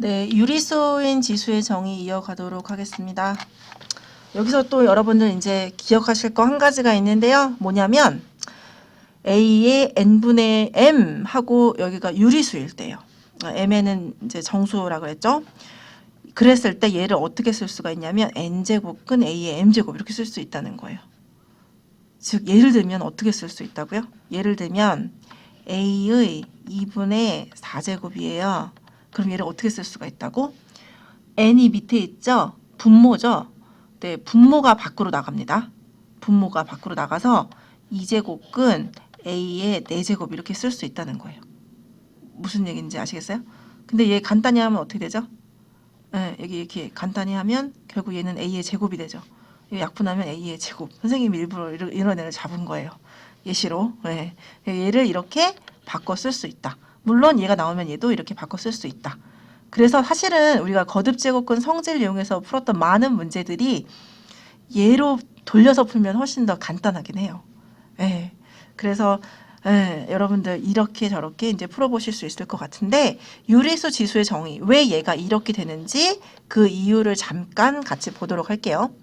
네, 유리수인 지수의 정의 이어가도록 하겠습니다. 여기서 또 여러분들 이제 기억하실 거 한 가지가 있는데요. 뭐냐면 A의 n분의 m 하고 여기가 유리수일 때요. m에는 이제 정수라 그랬죠. 그랬을 때 얘를 어떻게 쓸 수가 있냐면 n제곱은 A의 m제곱 이렇게 쓸 수 있다는 거예요. 즉 예를 들면 어떻게 쓸 수 있다고요? 예를 들면 A의 2분의 4제곱이에요. 그럼 얘를 어떻게 쓸 수가 있다고? n이 밑에 있죠? 분모죠? 네, 분모가 밖으로 나갑니다. 분모가 밖으로 나가서 2제곱은 A의 4제곱 이렇게 쓸 수 있다는 거예요. 무슨 얘기인지 아시겠어요? 근데 얘 간단히 하면 어떻게 되죠? 네, 여기 이렇게 간단히 하면 결국 얘는 A의 제곱이 되죠. 약분하면 A의 제곱. 선생님이 일부러 이런 애를 잡은 거예요. 예시로. 네. 얘를 이렇게 바꿔 쓸 수 있다. 물론 얘가 나오면 얘도 이렇게 바꿔 쓸 수 있다. 그래서 사실은 우리가 거듭제곱근 성질을 이용해서 풀었던 많은 문제들이 얘로 돌려서 풀면 훨씬 더 간단하긴 해요. 예. 그래서 여러분들 이렇게 저렇게 이제 풀어보실 수 있을 것 같은데 유리수 지수의 정의, 왜 얘가 이렇게 되는지 그 이유를 잠깐 같이 보도록 할게요.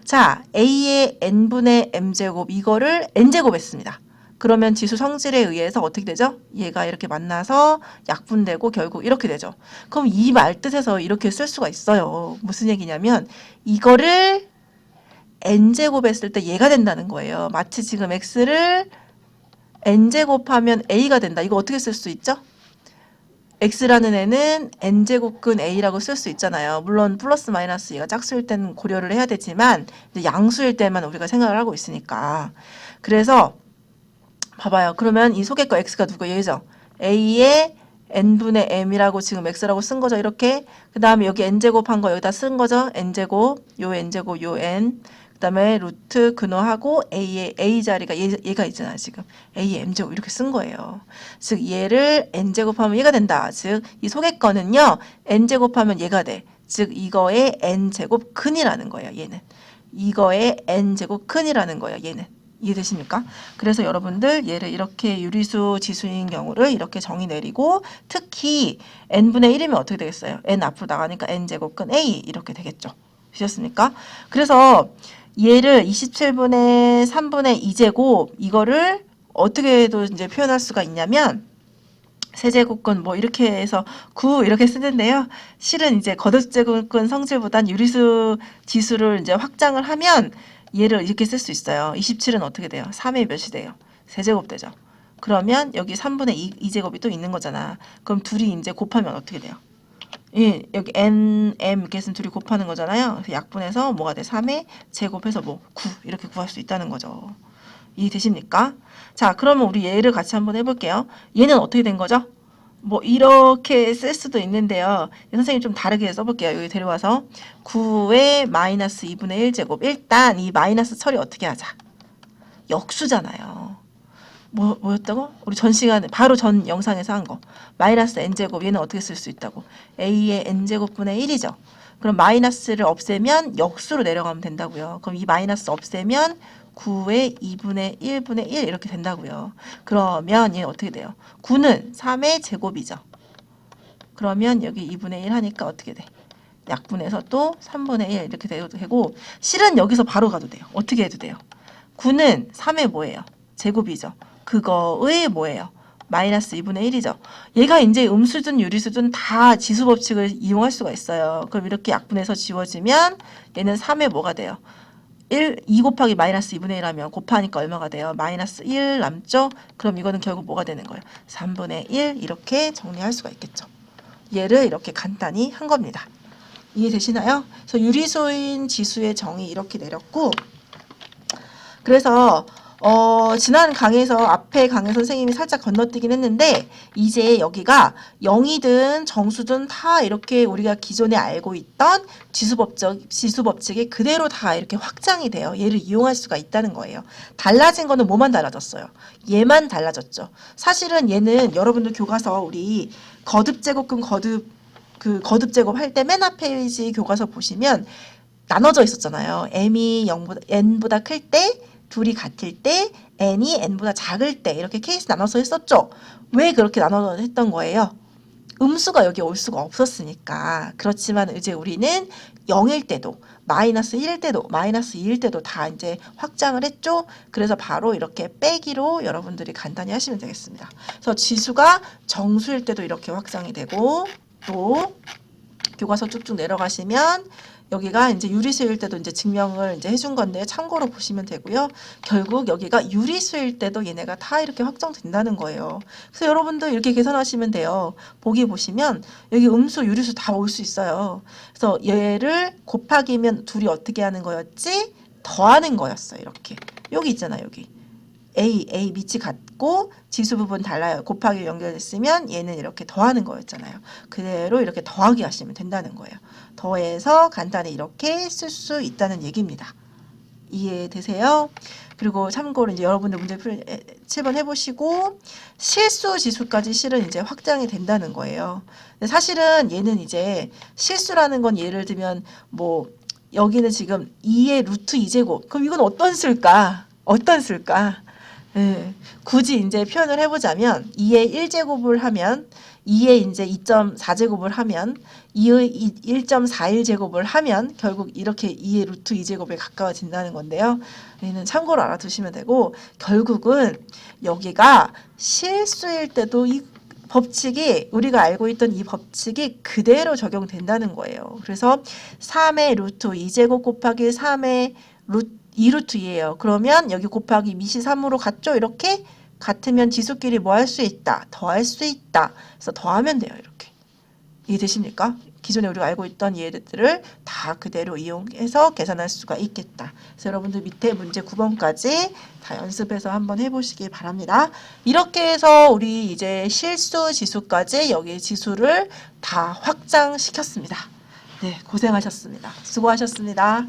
자, A의 n분의 m제곱 이거를 n제곱 했습니다. 그러면 지수 성질에 의해서 어떻게 되죠? 얘가 이렇게 만나서 약분되고 결국 이렇게 되죠. 그럼 이 말뜻에서 이렇게 쓸 수가 있어요. 무슨 얘기냐면 이거를 n제곱 했을 때 얘가 된다는 거예요. 마치 지금 x를 n제곱하면 a가 된다. 이거 어떻게 쓸 수 있죠? x라는 애는 n제곱근 a라고 쓸 수 있잖아요. 물론 플러스 마이너스 얘가 짝수일 때는 고려를 해야 되지만 이제 양수일 때만 우리가 생각을 하고 있으니까. 그래서 봐봐요. 그러면 이 속에 거 x가 누구 얘죠? a의 n분의 m이라고 지금 x라고 쓴 거죠. 이렇게. 그 다음에 여기 n제곱한 거 여기다 쓴 거죠. n제곱, 요 n제곱, 요 n. 그 다음에 루트 근호하고 a의 a 자리가 얘가 있잖아 지금. a의 m제곱 이렇게 쓴 거예요. 즉 얘를 n제곱하면 얘가 된다. 즉 이 속에 거는요. n제곱하면 얘가 돼. 즉 이거의 n제곱 근이라는 거예요. 얘는. 이거의 n제곱 근이라는 거예요. 얘는. 이해되십니까? 그래서 여러분들 얘를 이렇게 유리수 지수인 경우를 이렇게 정의 내리고 특히 n분의 1이면 어떻게 되겠어요? n 앞으로 나가니까 n제곱근 a 이렇게 되겠죠. 되셨습니까? 그래서 얘를 27분의 3분의 2제곱 이거를 어떻게도 이제 표현할 수가 있냐면 세제곱근 뭐 이렇게 해서 9 이렇게 쓰는데요. 실은 이제 거듭제곱근 성질보단 유리수 지수를 이제 확장을 하면 얘를 이렇게 쓸 수 있어요. 27은 어떻게 돼요? 3의 몇이 돼요? 세제곱 되죠. 그러면 여기 3분의 2제곱이 또 있는 거잖아. 그럼 둘이 이제 곱하면 어떻게 돼요? 예, 여기 n, m 이렇게 해서 둘이 곱하는 거잖아요. 그래서 약분해서 뭐가 돼? 3의 제곱해서 뭐 9 이렇게 구할 수 있다는 거죠. 이해되십니까? 자, 그러면 우리 얘를 같이 한번 해볼게요. 얘는 어떻게 된 거죠? 뭐 이렇게 쓸 수도 있는데요. 선생님 좀 다르게 써볼게요. 여기 데려와서 9의 마이너스 2분의 1제곱. 일단 이 마이너스 처리 어떻게 하자. 역수잖아요. 뭐였다고? 우리 전 시간에 바로 전 영상에서 한 거. 마이너스 n제곱 얘는 어떻게 쓸 수 있다고? a의 n제곱분의 1이죠. 그럼 마이너스를 없애면 역수로 내려가면 된다고요. 그럼 이 마이너스 없애면 9의 2분의 1분의 1 이렇게 된다고요. 그러면 얘는 어떻게 돼요? 9는 3의 제곱이죠. 그러면 여기 2분의 1 하니까 어떻게 돼? 약분해서 또 3분의 1 이렇게 되고 실은 여기서 바로 가도 돼요. 어떻게 해도 돼요? 9는 3의 뭐예요? 제곱이죠. 그거의 뭐예요? 마이너스 2분의 1이죠. 얘가 이제 음수든 유리수든 다 지수 법칙을 이용할 수가 있어요. 그럼 이렇게 약분해서 지워지면 얘는 3의 뭐가 돼요? 2 곱하기 마이너스 2분의 1 하면 곱하니까 얼마가 돼요? 마이너스 1 남죠? 그럼 이거는 결국 뭐가 되는 거예요? 3분의 1 이렇게 정리할 수가 있겠죠. 얘를 이렇게 간단히 한 겁니다. 이해되시나요? 그래서 유리수인 지수의 정의 이렇게 내렸고 그래서 지난 강의에서 앞에 강의 선생님이 살짝 건너뛰긴 했는데 이제 여기가 0이든 정수든 다 이렇게 우리가 기존에 알고 있던 지수 법칙이 그대로 다 이렇게 확장이 돼요. 얘를 이용할 수가 있다는 거예요. 달라진 거는 뭐만 달라졌어요? 얘만 달라졌죠. 사실은 얘는 여러분들 교과서 우리 거듭제곱근 거듭제곱 할 때 맨 앞 페이지 교과서 보시면 나눠져 있었잖아요. m이 0보다 클 때 둘이 같을 때 n이 n보다 작을 때 이렇게 케이스 나눠서 했었죠. 왜 그렇게 나눠서 했던 거예요? 음수가 여기 올 수가 없었으니까. 그렇지만 이제 우리는 0일 때도 마이너스 1일 때도 마이너스 2일 때도 다 이제 확장을 했죠. 그래서 바로 이렇게 빼기로 여러분들이 간단히 하시면 되겠습니다. 그래서 지수가 정수일 때도 이렇게 확장이 되고 또 교과서 쭉쭉 내려가시면 여기가 이제 유리수일 때도 이제 증명을 이제 해준 건데 참고로 보시면 되고요. 결국 여기가 유리수일 때도 얘네가 다 이렇게 확정된다는 거예요. 그래서 여러분들 이렇게 계산하시면 돼요. 보기 보시면 여기 음수, 유리수 다 올 수 있어요. 그래서 얘를 곱하기면 둘이 어떻게 하는 거였지? 더하는 거였어요. 이렇게. 여기 있잖아요. 여기. A 밑이 같고 지수 부분 달라요. 곱하기 연결됐으면 얘는 이렇게 더하는 거였잖아요. 그대로 이렇게 더하기 하시면 된다는 거예요. 더해서 간단히 이렇게 쓸 수 있다는 얘기입니다. 이해되세요? 그리고 참고로 이제 여러분들 문제 7번 해보시고 실수 지수까지 실은 이제 확장이 된다는 거예요. 근데 사실은 얘는 이제 실수라는 건 예를 들면 뭐 여기는 지금 2의 루트 2제곱 그럼 이건 어떤 수일까? 어떤 수일까? 네, 굳이 이제 표현을 해보자면 2의 1제곱을 하면 2의 이제 2.4제곱을 하면 2의 1.41제곱을 하면 결국 이렇게 2의 루트 2제곱에 가까워진다는 건데요. 얘는 참고로 알아두시면 되고 결국은 여기가 실수일 때도 이 법칙이 우리가 알고 있던 이 법칙이 그대로 적용된다는 거예요. 그래서 3의 루트 2제곱 곱하기 3의 루트 2루트 2예요. 그러면 여기 곱하기 밑이 3으로 같죠? 이렇게 같으면 지수끼리 뭐 할 수 있다? 더할 수 있다. 그래서 더하면 돼요. 이렇게. 이해되십니까? 기존에 우리가 알고 있던 예들을 다 그대로 이용해서 계산할 수가 있겠다. 그래서 여러분들 밑에 문제 9번까지 다 연습해서 한번 해보시기 바랍니다. 이렇게 해서 우리 이제 실수 지수까지 여기 지수를 다 확장시켰습니다. 네, 고생하셨습니다. 수고하셨습니다.